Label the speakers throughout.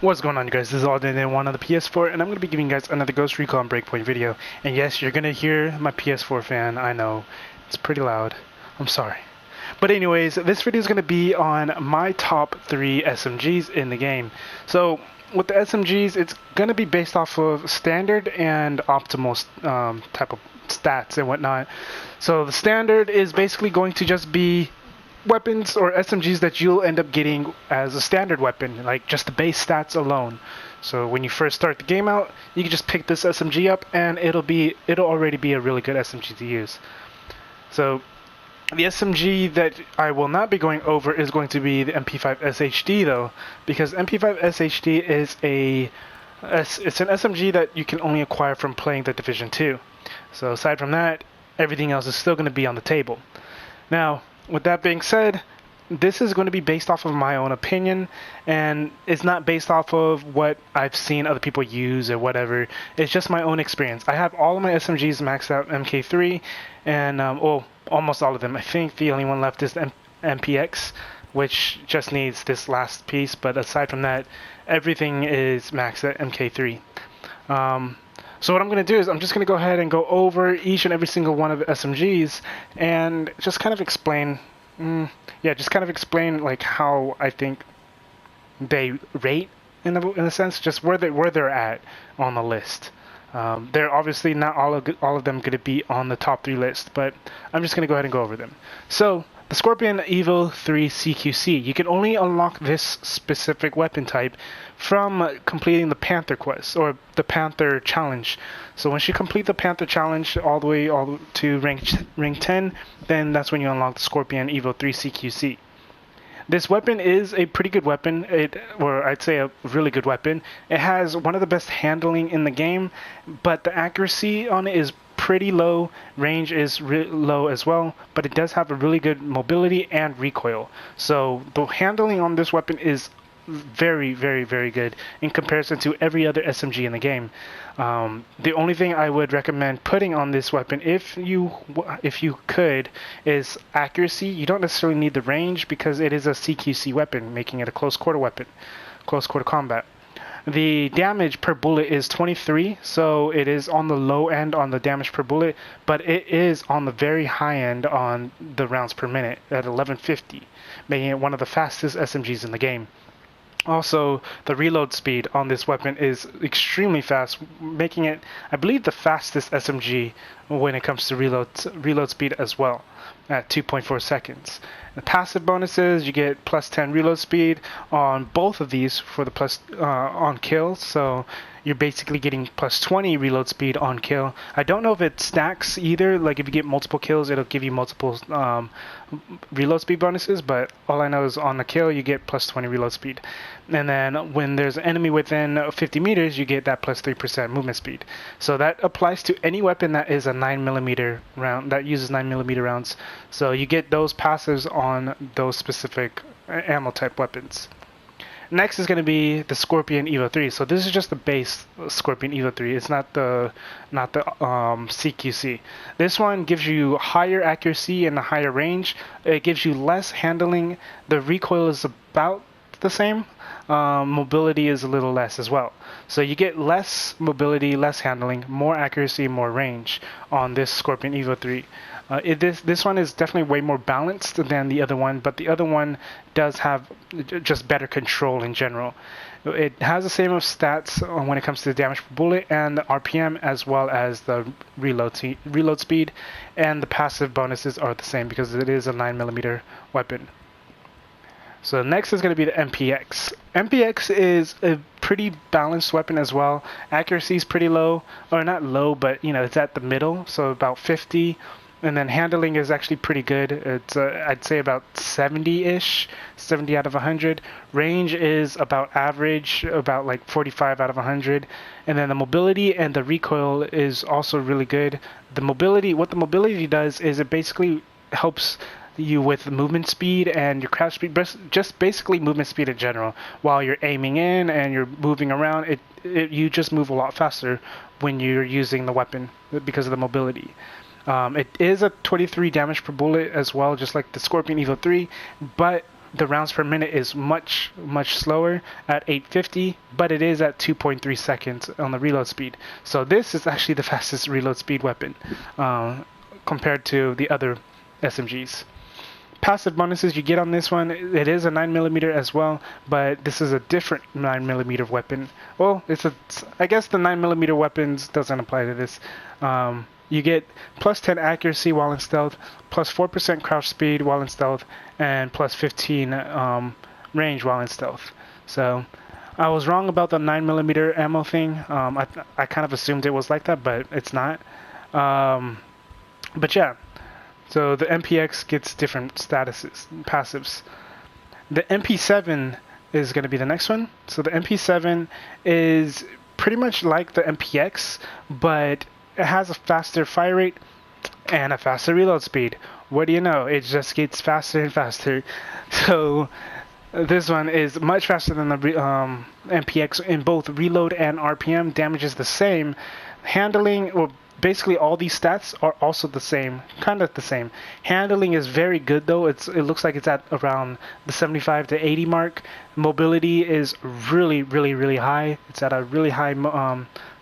Speaker 1: What's going on, you guys? This is Alden1 on the PS4, and I'm going to be giving you guys another Ghost Recon Breakpoint video. And yes, you're going to hear my PS4 fan. I know, it's pretty loud. I'm sorry. But anyways, this video is going to be on my top 3 SMGs in the game. So, with the SMGs, it's going to be based off of standard and optimal type of stats and whatnot. So, the standard is basically going to just be weapons or SMGs that you'll end up getting as a standard weapon, like just the base stats alone. So when you first start the game out, you can just pick this SMG up and it'll already be a really good SMG to use. So the SMG that I will not be going over is going to be the MP5 SHD though, because MP5 SHD is it's an SMG that you can only acquire from playing the Division 2. So aside from that, everything else is still going to be on the table. Now, with that being said, this is going to be based off of my own opinion, and it's not based off of what I've seen other people use or whatever. It's just my own experience. I have all of my SMGs maxed out MK3, and well, almost all of them. I think the only one left is MPX, which just needs this last piece, but aside from that, everything is maxed at MK3. So what I'm going to do is I'm just going to go ahead and go over each and every single one of the SMGs and just kind of explain, like how I think they rate in a sense, just where they're at on the list. They're obviously not all of them going to be on the top 3 list, but I'm just going to go ahead and go over them. So the Scorpion Evo 3 CQC, you can only unlock this specific weapon type from completing the Panther quest or the Panther challenge. So once you complete the Panther challenge all the way to rank 10, then that's when you unlock the Scorpion Evo 3 CQC. This weapon is a pretty good weapon, or I'd say a really good weapon. It has one of the best handling in the game, but the accuracy on it is pretty low, range is low as well, but it does have a really good mobility and recoil. So the handling on this weapon is very, very, very good in comparison to every other SMG in the game. The only thing I would recommend putting on this weapon, if you could, is accuracy. You don't necessarily need the range because it is a CQC weapon, making it a close quarter weapon, close quarter combat. The damage per bullet is 23, so it is on the low end on the damage per bullet, but it is on the very high end on the rounds per minute at 1150, making it one of the fastest SMGs in the game. Also, the reload speed on this weapon is extremely fast, making it, I believe, the fastest SMG when it comes to reload speed as well, at 2.4 seconds. The passive bonuses, you get plus 10 reload speed on both of these for the plus on kills, so you're basically getting plus 20 reload speed on kill. I don't know if it stacks either, like if you get multiple kills, it'll give you multiple reload speed bonuses, but all I know is on the kill, you get plus 20 reload speed. And then when there's an enemy within 50 meters, you get that plus 3% movement speed. So that applies to any weapon that is a 9mm round, that uses 9mm rounds. So you get those passives on those specific ammo type weapons. Next is going to be the Scorpion Evo 3. So this is just the base Scorpion Evo 3. It's not the CQC. This one gives you higher accuracy and a higher range. It gives you less handling. The recoil is about the same. Mobility is a little less as well. So you get less mobility, less handling, more accuracy, more range on this Scorpion Evo 3. This one is definitely way more balanced than the other one, but the other one does have just better control in general. It has the same of stats when it comes to the damage per bullet and the RPM, as well as the reload speed, and the passive bonuses are the same because it is a 9mm weapon. So next is going to be the MPX. MPX is a pretty balanced weapon as well. Accuracy is pretty low, or not low, but it's at the middle, so about 50. And then handling is actually pretty good. It's I'd say about 70-ish, 70 out of 100. Range is about average, about like 45 out of 100. And then the mobility and the recoil is also really good. What the mobility does is it basically helps you with movement speed and your crouch speed, just basically movement speed in general. While you're aiming in and you're moving around, you just move a lot faster when you're using the weapon because of the mobility. It is a 23 damage per bullet as well, just like the Scorpion Evo 3, but the rounds per minute is much slower at 850, but it is at 2.3 seconds on the reload speed. So this is actually the fastest reload speed weapon compared to the other SMGs. Passive bonuses you get on this one, it is a 9mm as well, but this is a different 9mm weapon. Well, I guess the 9mm weapons doesn't apply to this. You get plus 10 accuracy while in stealth, plus 4% crouch speed while in stealth, and plus 15 range while in stealth. So I was wrong about the 9mm ammo thing. I kind of assumed it was like that, but it's not. But yeah. So the MPX gets different statuses, passives. The MP7 is going to be the next one. So the MP7 is pretty much like the MPX, but it has a faster fire rate and a faster reload speed. What do you know? It just gets faster and faster. So this one is much faster than the MPX in both reload and RPM. Damage is the same. Handling, well, basically all these stats are also the same, kind of the same. Handling is very good though. It looks like it's at around the 75 to 80 mark. Mobility is really high. It's at a really high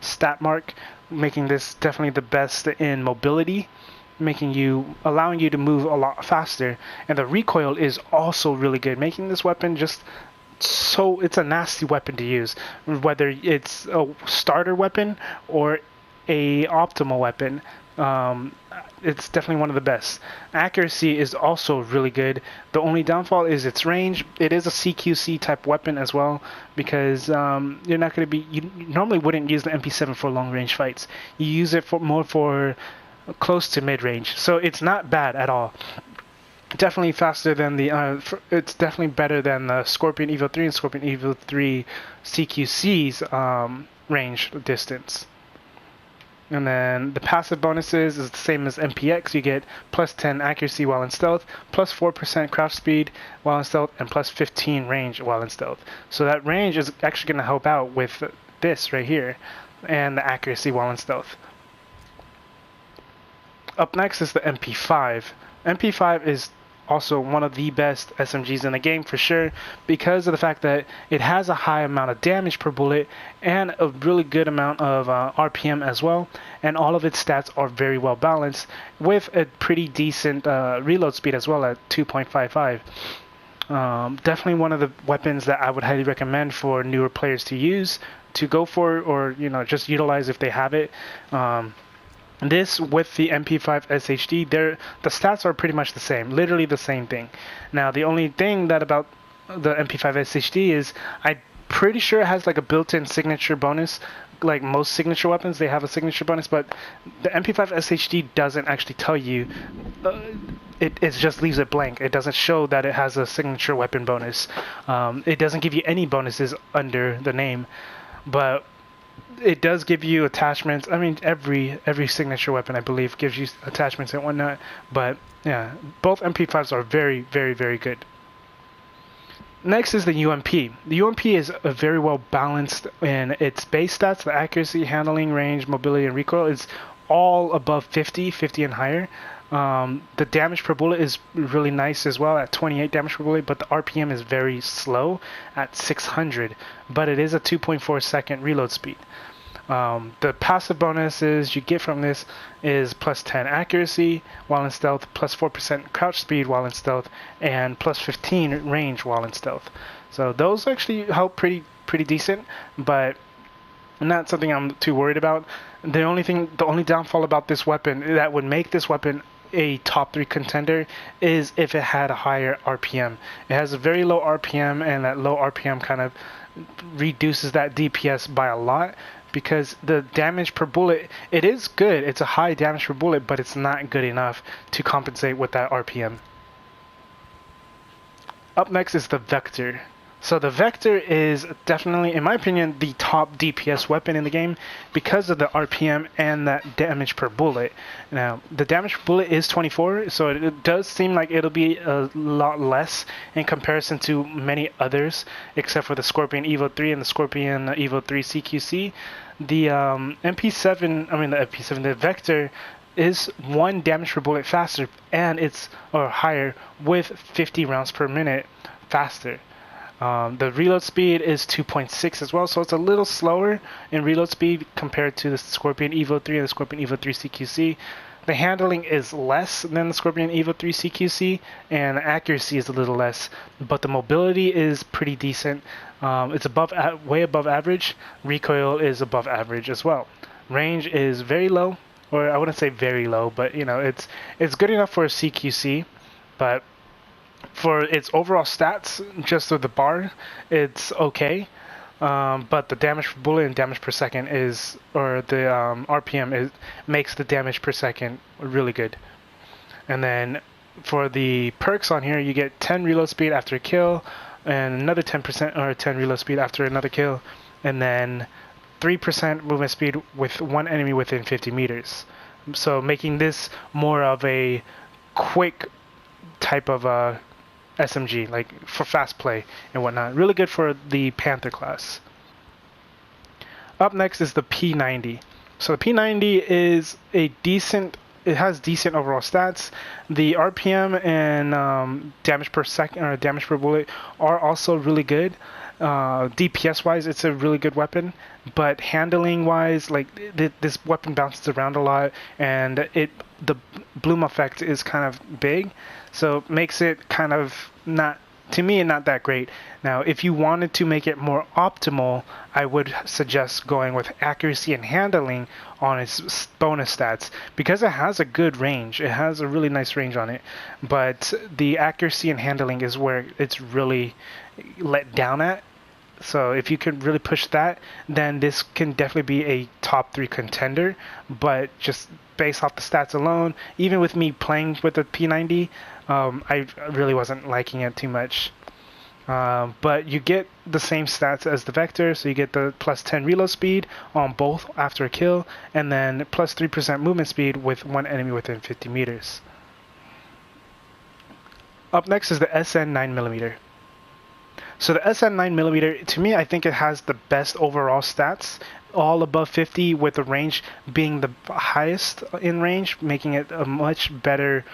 Speaker 1: stat mark, making this definitely the best in mobility, allowing you to move a lot faster. And the recoil is also really good, making this weapon just so it's a nasty weapon to use, whether it's a starter weapon or a optimal weapon. It's definitely one of the best. Accuracy is also really good. The only downfall is its range. It is a CQC type weapon as well, because you're not going to be. You normally wouldn't use the MP7 for long range fights. You use it more for close to mid range. So it's not bad at all. Definitely faster than it's definitely better than the Scorpion Evo 3 and Scorpion Evo 3 CQC's range distance. And then the passive bonuses is the same as MPX. You get plus 10 accuracy while in stealth, plus 4% crouch speed while in stealth, and plus 15 range while in stealth. So that range is actually going to help out with this right here, and the accuracy while in stealth. Up next is the MP5. MP5 is also one of the best SMGs in the game for sure, because of the fact that it has a high amount of damage per bullet and a really good amount of RPM as well, and all of its stats are very well balanced with a pretty decent reload speed as well at 2.55. Definitely one of the weapons that I would highly recommend for newer players to use, to go for, or just utilize if they have it. This with the MP5 SHD, the stats are pretty much the same, literally the same thing. Now the only thing that about the MP5 SHD is I'm pretty sure it has like a built-in signature bonus. Like most signature weapons, they have a signature bonus, but the MP5 SHD doesn't actually tell you. It just leaves it blank. It doesn't show that it has a signature weapon bonus. It doesn't give you any bonuses under the name, but it does give you attachments. I mean, every signature weapon, I believe, gives you attachments and whatnot. But yeah, both MP5s are very good. Next is the UMP. The UMP is a very well balanced in its base stats. The accuracy, handling, range, mobility, and recoil is all above 50 and higher. The damage per bullet is really nice as well at 28 damage per bullet, but the RPM is very slow at 600, but it is a 2.4 second reload speed. The passive bonuses you get from this is plus 10 accuracy while in stealth, plus 4% crouch speed while in stealth, and plus 15 range while in stealth. So those actually help pretty decent, but not something I'm too worried about. The only downfall about this weapon that would make this weapon a top 3 contender is if it had a higher RPM. It has a very low RPM, and that low RPM kind of reduces that DPS by a lot, because the damage per bullet, it is good. It's a high damage per bullet, but it's not good enough to compensate with that RPM. Up next is the Vector. So the Vector is definitely, in my opinion, the top DPS weapon in the game because of the RPM and that damage per bullet. Now, the damage per bullet is 24, so it does seem like it'll be a lot less in comparison to many others, except for the Scorpion Evo 3 and the Scorpion Evo 3 CQC. The the Vector is 1 damage per bullet faster, and it's higher with 50 rounds per minute faster. The reload speed is 2.6 as well, so it's a little slower in reload speed compared to the Scorpion Evo 3 and the Scorpion Evo 3 CQC. The handling is less than the Scorpion Evo 3 CQC, and the accuracy is a little less, but the mobility is pretty decent. It's way above average. Recoil is above average as well. Range is very low, or I wouldn't say very low, but you know, it's good enough for a CQC, but for its overall stats, just with the bar, it's okay. But the damage per bullet and damage per second is, or the RPM makes the damage per second really good. And then for the perks on here, you get 10 reload speed after a kill, and another 10% or 10 reload speed after another kill, and then 3% movement speed with one enemy within 50 meters. So making this more of a quick type of SMG, like for fast play and whatnot. Really good for the Panther class. Up next is the P90. So the P90 is it has decent overall stats. The RPM and damage per second or damage per bullet are also really good. DPS wise, it's a really good weapon, but handling wise, like this weapon bounces around a lot, and the bloom effect is kind of big, so it makes it kind of not that great. Now, if you wanted to make it more optimal, I would suggest going with accuracy and handling on its bonus stats, because it has a good range. It has a really nice range on it, but the accuracy and handling is where it's really let down at. So if you can really push that, then this can definitely be a top 3 contender. But just based off the stats alone, even with me playing with the P90, I really wasn't liking it too much. But you get the same stats as the Vector, so you get the plus 10 reload speed on both after a kill, and then plus 3% movement speed with one enemy within 50 meters. Up next is the SN 9mm. So the SN 9mm, to me, I think it has the best overall stats, all above 50, with the range being the highest in range, making it a much better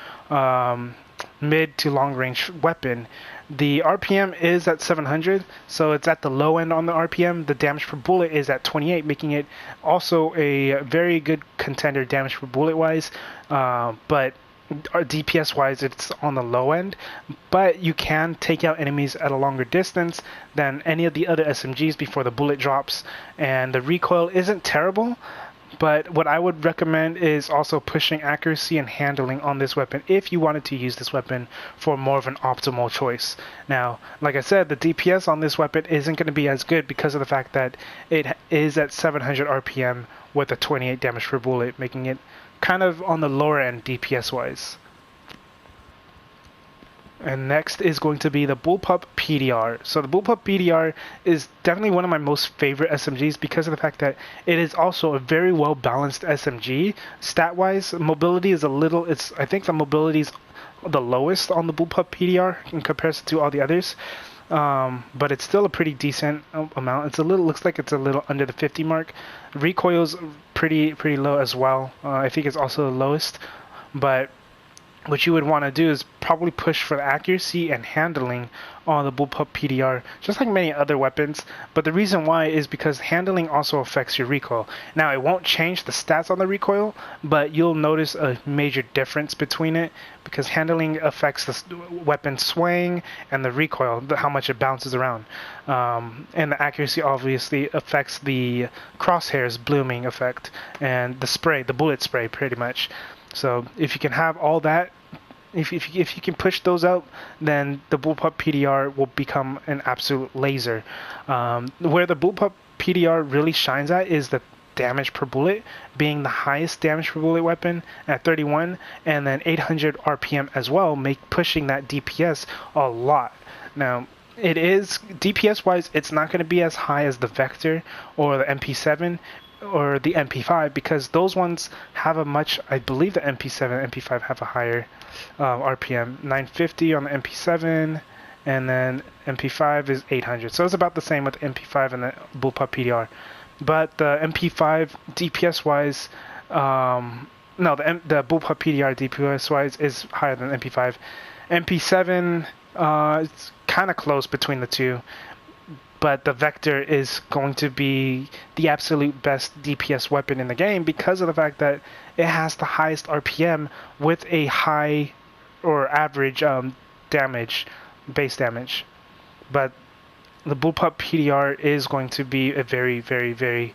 Speaker 1: mid to long range weapon. The RPM is at 700, so it's at the low end on the RPM. The damage per bullet is at 28, making it also a very good contender damage per bullet wise, but DPS wise it's on the low end, but you can take out enemies at a longer distance than any of the other SMGs before the bullet drops, and the recoil isn't terrible. But what I would recommend is also pushing accuracy and handling on this weapon if you wanted to use this weapon for more of an optimal choice. Now, like I said, the DPS on this weapon isn't going to be as good because of the fact that it is at 700 RPM with a 28 damage per bullet, making it kind of on the lower end DPS wise. And next is going to be the Bullpup PDR. So the Bullpup PDR is definitely one of my most favorite SMGs because of the fact that it is also a very well balanced SMG. Stat wise, mobility is I think the mobility is the lowest on the Bullpup PDR in comparison to all the others. But it's still a pretty decent amount. Looks like it's a little under the 50 mark. Recoil's pretty low as well. I think it's also the lowest. But what you would want to do is probably push for the accuracy and handling on the Bullpup PDR, just like many other weapons. But the reason why is because handling also affects your recoil. Now, it won't change the stats on the recoil, but you'll notice a major difference between it, because handling affects the weapon swaying and the recoil, how much it bounces around. And the accuracy obviously affects the crosshairs blooming effect and the bullet spray pretty much. So if you can have all that, if you can push those out, then the Bullpup PDR will become an absolute laser. Where the Bullpup PDR really shines at is the damage per bullet, being the highest damage per bullet weapon at 31, and then 800 RPM as well, pushing that DPS a lot. Now, it is DPS wise, it's not going to be as high as the Vector or the MP7 or the MP5, because those ones have I believe the MP7 and MP5 have a higher RPM, 950 on the MP7, and then MP5 is 800. So it's about the same with the MP5 and the Bullpup PDR. But the MP5 DPS wise, the Bullpup PDR DPS wise is higher than MP5. MP7, it's kind of close between the two. But the Vector is going to be the absolute best DPS weapon in the game because of the fact that it has the highest RPM with a high or average damage, base damage. But the Bullpup PDR is going to be a very, very, very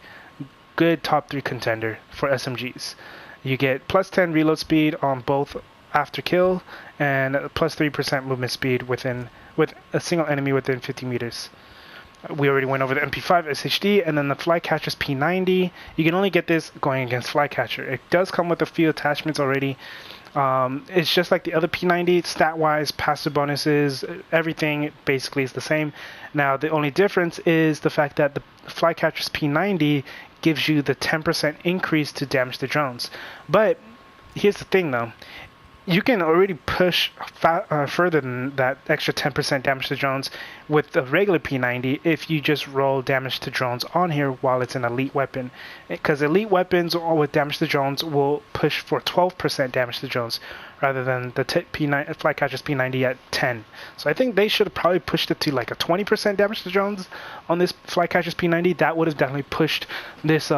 Speaker 1: good top 3 contender for SMGs. You get plus 10 reload speed on both after kill and plus 3% movement speed with a single enemy within 50 meters. We already went over the MP5 SHD and then the Flycatcher's P90. You can only get this going against Flycatcher. It does come with a few attachments already. It's just like the other P90, stat-wise, passive bonuses, everything basically is the same. Now, the only difference is the fact that the Flycatcher's P90 gives you the 10% increase to damage the drones. But here's the thing, though. You can already push further than that extra 10% damage to drones with the regular P90 if you just roll damage to drones on here while it's an elite weapon. Because elite weapons with damage to drones will push for 12% damage to drones rather than the Flycatcher's P90 at 10. So I think they should have probably pushed it to like a 20% damage to drones on this Flycatcher's P90. That would have definitely pushed this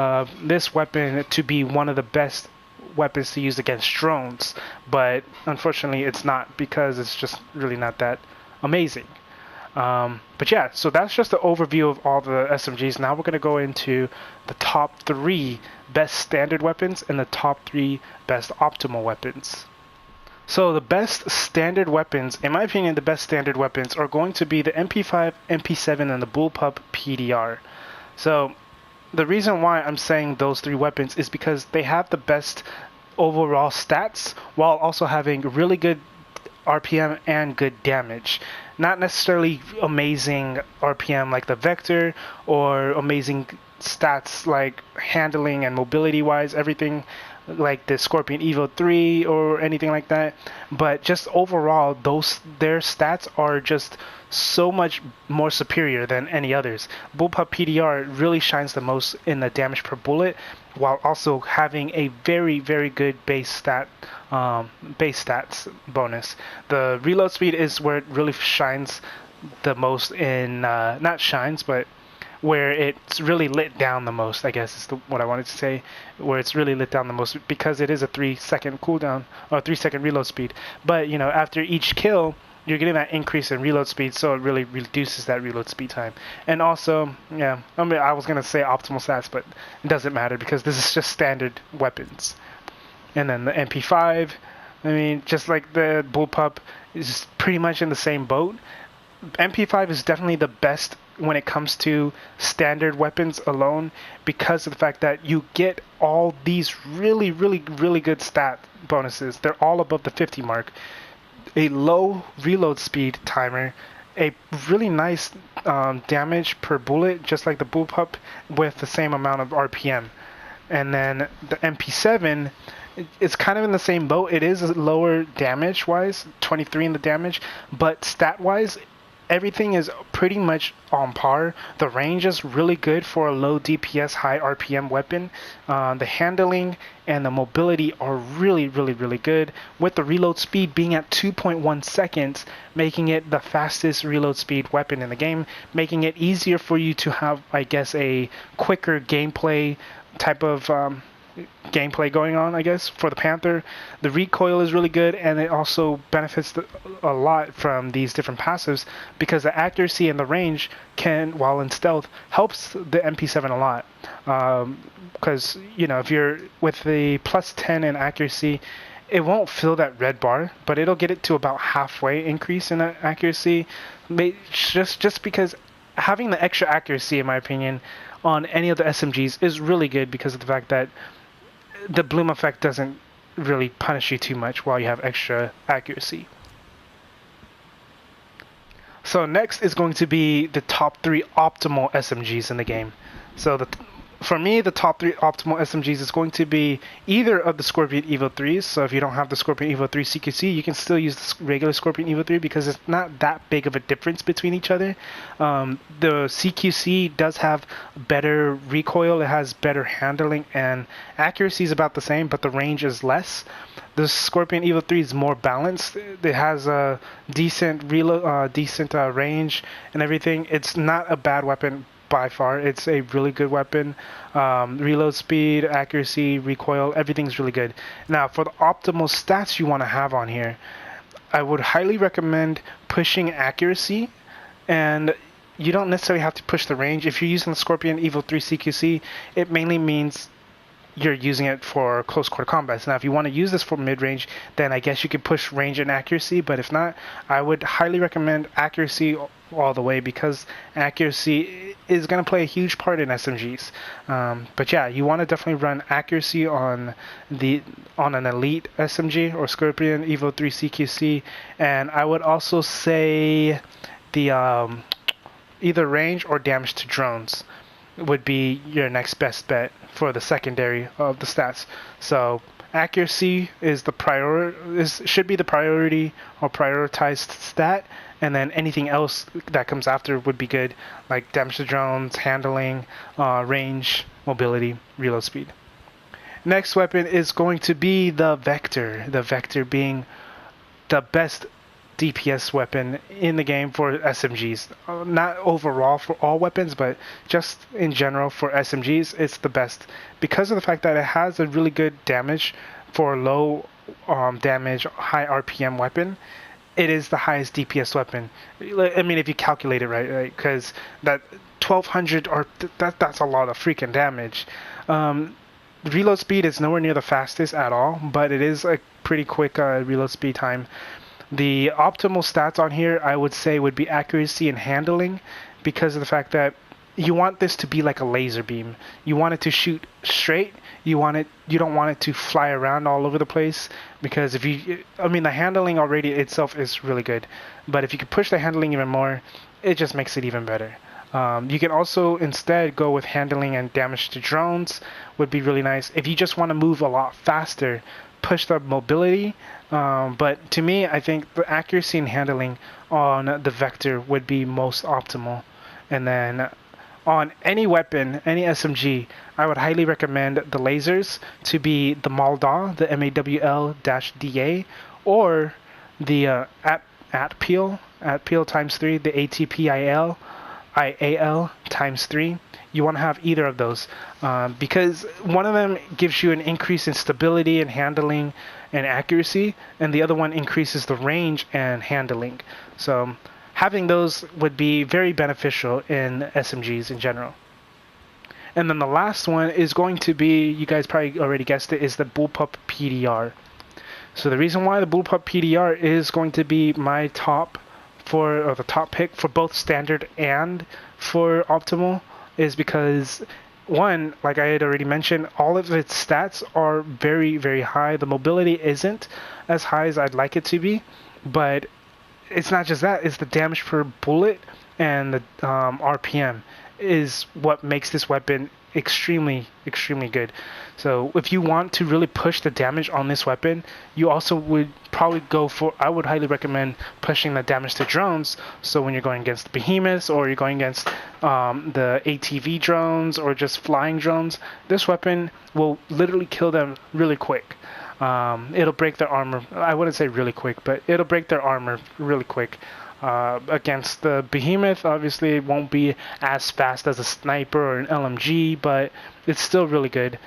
Speaker 1: weapon to be one of the best weapons to use against drones, but unfortunately it's not because it's just really not that amazing. But yeah, so that's just the overview of all the SMGs. Now we're going to go into the top 3 best standard weapons and the top 3 best optimal weapons. So the best standard weapons, in my opinion, the best standard weapons are going to be the MP5, MP7, and the Bullpup PDR. So the reason why I'm saying those 3 weapons is because they have the best overall stats while also having really good RPM and good damage. Not necessarily amazing RPM like the Vector or amazing stats like handling and mobility wise, everything like the Scorpion Evo 3 or anything like that, but just overall their stats are just so much more superior than any others. Bullpup PDR really shines the most in the damage per bullet while also having a very, very good base stats bonus. The reload speed is where it really shines the most in not shines, but where it's really lit down the most, I guess is what I wanted to say, where it's really lit down the most because it is a 3-second cooldown or 3-second reload speed. But after each kill, you're getting that increase in reload speed, so it really reduces that reload speed time. And also, yeah, I was gonna say optimal stats, but it doesn't matter because this is just standard weapons. And then the MP5, just like the Bullpup, is pretty much in the same boat. MP5 is definitely the best when it comes to standard weapons alone because of the fact that you get all these really, really, really good stat bonuses. They're all above the 50 mark. A low reload speed timer, a really nice damage per bullet, just like the Bullpup, with the same amount of RPM. And then the MP7, it's kind of in the same boat. It is lower damage-wise, 23 in the damage, but stat-wise, everything is pretty much on par. The range is really good for a low DPS, high RPM weapon. The handling and the mobility are really, really, really good, with the reload speed being at 2.1 seconds, making it the fastest reload speed weapon in the game, making it easier for you to have, I guess, a quicker gameplay type of gameplay going on, I guess, for the Panther. The recoil is really good, and it also benefits a lot from these different passives because the accuracy and the range can, while in stealth, helps the MP7 a lot. Because, if you're with the plus 10 in accuracy, it won't fill that red bar, but it'll get it to about halfway increase in that accuracy. Just because having the extra accuracy, in my opinion, on any of the SMGs is really good because of the fact that the bloom effect doesn't really punish you too much while you have extra accuracy. So next is going to be the top 3 optimal SMGs in the game. So for me, the top 3 optimal SMGs is going to be either of the Scorpion Evo 3s. So if you don't have the Scorpion Evo 3 CQC, you can still use the regular Scorpion Evo 3 because it's not that big of a difference between each other. The CQC does have better recoil, it has better handling, and accuracy is about the same, but the range is less. The Scorpion Evo 3 is more balanced. It has a decent reload, decent range and everything. It's not a bad weapon by far. It's a really good weapon. Reload speed, accuracy, recoil, everything's really good. Now, for the optimal stats you want to have on here, I would highly recommend pushing accuracy, and you don't necessarily have to push the range. If you're using the Scorpion Evo 3 CQC, it mainly means you're using it for close quarter combats. Now, if you want to use this for mid-range, then I guess you could push range and accuracy, but if not, I would highly recommend accuracy all the way, because accuracy is going to play a huge part in SMGs. But yeah, you want to definitely run accuracy on an elite SMG or Scorpion Evo 3 CQC, and I would also say the either range or damage to drones would be your next best bet for the secondary of the stats. So accuracy is should be the priority or prioritized stat, and then anything else that comes after would be good, like damage to drones, handling, range, mobility, reload speed. Next weapon is going to be the Vector. The Vector being the best DPS weapon in the game for SMGs. Not overall for all weapons, but just in general for SMGs, it's the best because of the fact that it has a really good damage for low damage, high RPM weapon. It is the highest DPS weapon. I mean, if you calculate it right? Because that 1200 or that's a lot of freaking damage. Reload speed is nowhere near the fastest at all, but it is a pretty quick reload speed time. The optimal stats on here, I would say, would be accuracy and handling, because of the fact that you want this to be like a laser beam. You want it to shoot straight. You don't want it to fly around all over the place, because the handling already itself is really good, but if you could push the handling even more, it just makes it even better. You can also instead go with handling and damage to drones, would be really nice. If you just want to move a lot faster, push the mobility, but to me, I think the accuracy and handling on the Vector would be most optimal. And then on any weapon, any SMG, I would highly recommend the lasers to be the MAWL-DA, the MAWL-DA, or the ATPIL times 3, the ATPIL times 3. You want to have either of those, because one of them gives you an increase in stability and handling and accuracy, and the other one increases the range and handling. So having those would be very beneficial in SMGs in general. And then the last one is going to be, you guys probably already guessed it, is the Bullpup PDR. So the reason why the Bullpup PDR is going to be my top the top pick for both standard and for optimal is because, one, like I had already mentioned, all of its stats are very, very high. The mobility isn't as high as I'd like it to be, but it's not just that, it's the damage per bullet and the RPM is what makes this weapon extremely, extremely good. So if you want to really push the damage on this weapon, you also would probably I would highly recommend pushing the damage to drones. So when you're going against behemoths, or you're going against the ATV drones, or just flying drones, this weapon will literally kill them really quick. It'll break their armor. I wouldn't say really quick, but it'll break their armor really quick. Against the behemoth, obviously it won't be as fast as a sniper or an LMG, but it's still really good.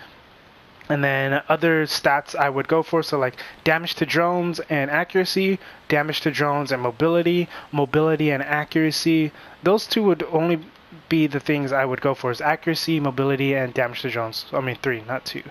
Speaker 1: And then other stats I would go for, so like damage to drones and accuracy, damage to drones and mobility and accuracy. Those two would only be the things I would go for, is accuracy, mobility, and damage to drones. I mean 3, not 2.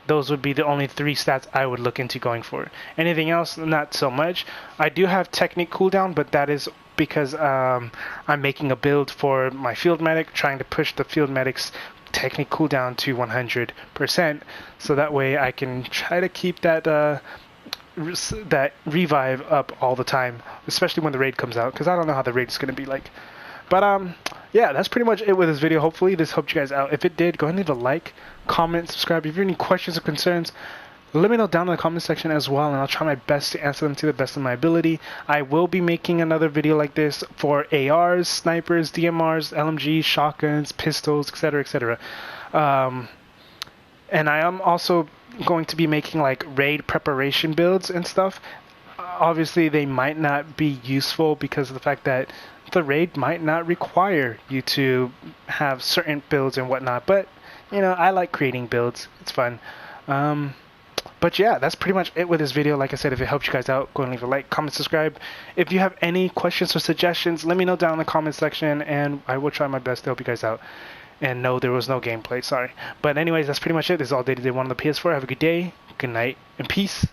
Speaker 1: Those would be the only 3 stats I would look into going for. Anything else, not so much. I do have technique cooldown, but that is because I'm making a build for my field medic, trying to push the field medic's technique cooldown to 100%, so that way I can try to keep that revive up all the time, especially when the raid comes out, because I don't know how the raid is going to be like. But yeah, that's pretty much it with this video. Hopefully this helped you guys out. If it did, go ahead and leave a like, comment, subscribe. If you have any questions or concerns, let me know down in the comment section as well, and I'll try my best to answer them to the best of my ability. I will be making another video like this for ARs, snipers, DMRs, LMGs, shotguns, pistols, etc., etc. And I am also going to be making like raid preparation builds and stuff. Obviously, they might not be useful because of the fact that the raid might not require you to have certain builds and whatnot. But, you know, I like creating builds. It's fun. But yeah, that's pretty much it with this video. Like I said, if it helped you guys out, go and leave a like, comment, subscribe. If you have any questions or suggestions, let me know down in the comment section, and I will try my best to help you guys out. And no, there was no gameplay, sorry. But anyways, that's pretty much it. This is all day-to-day one on the PS4. Have a good day, good night, and peace.